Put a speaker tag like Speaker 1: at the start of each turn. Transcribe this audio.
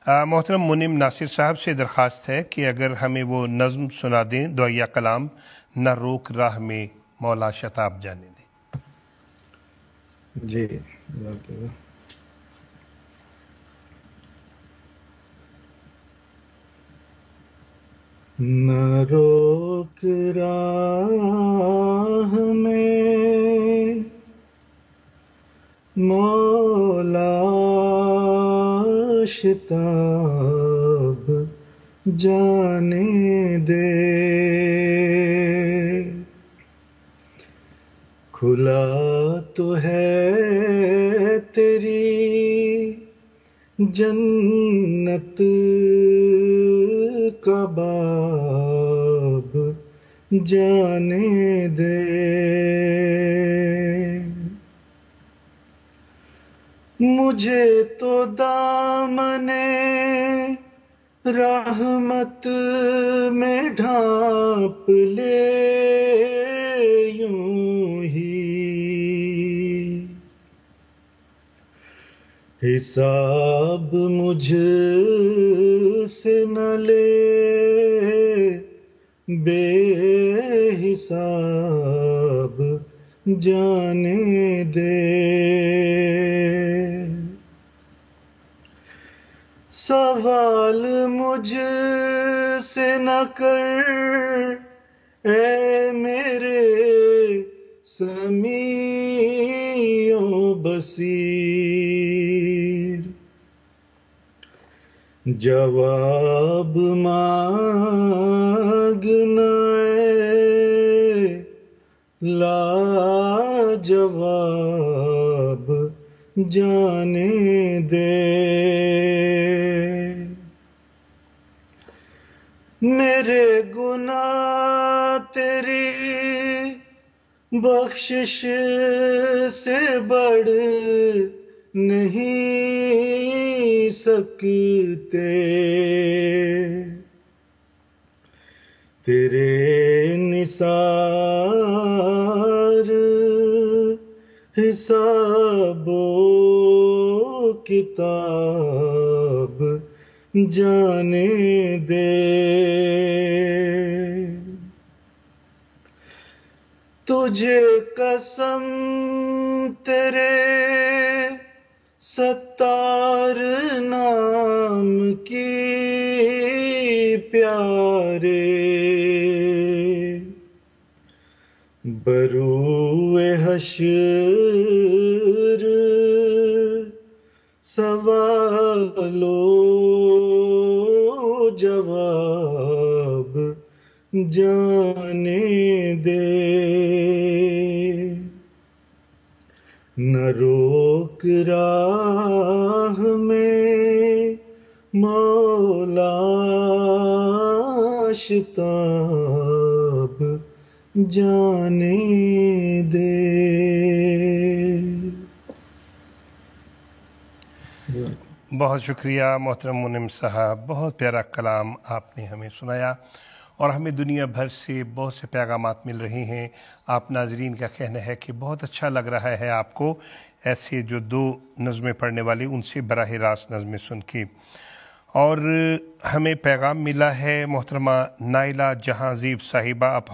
Speaker 1: मोहतरम मुनिम नासिर साहब से दरख्वास्त है कि अगर हमें वो नज़्म सुना दें, दुआया कलाम न रोक राह में मौला शताब जाने दें।
Speaker 2: जी, न रोक राह में मौला शताब जाने दे, खुला तो है तेरी जन्नत का बाब जाने दे। मुझे तो दामने रहमत में ढांप ले यूं ही, हिसाब मुझसे न ले बेहिसाब जाने दे। सवाल मुझसे न कर ए मेरे समीओ बसीर, जवाब मांगना लाजवाब जाने दे। मेरे गुनाह तेरी बख्शिश से बढ़ नहीं सकते, तेरे निसार हिसाबो किताब जाने दे। तुझे कसम तेरे सत्तार नाम की प्यारे, बरूए हश्र सवालो जवाब जाने दे। न रोक राह में मौला शताब जाने दे।
Speaker 1: बहुत शुक्रिया मोहतरम मुनिम साहब, बहुत प्यारा कलाम आपने हमें सुनाया और हमें दुनिया भर से बहुत से पैगामात मिल रहे हैं। आप नाजरीन का कहना है कि बहुत अच्छा लग रहा है आपको ऐसे जो दो नज़में पढ़ने वाले उनसे बराह रास्त नज़में सुन के। और हमें पैगाम मिला है मोहतरमा नाइला जहांज़ीब साहिबा, आप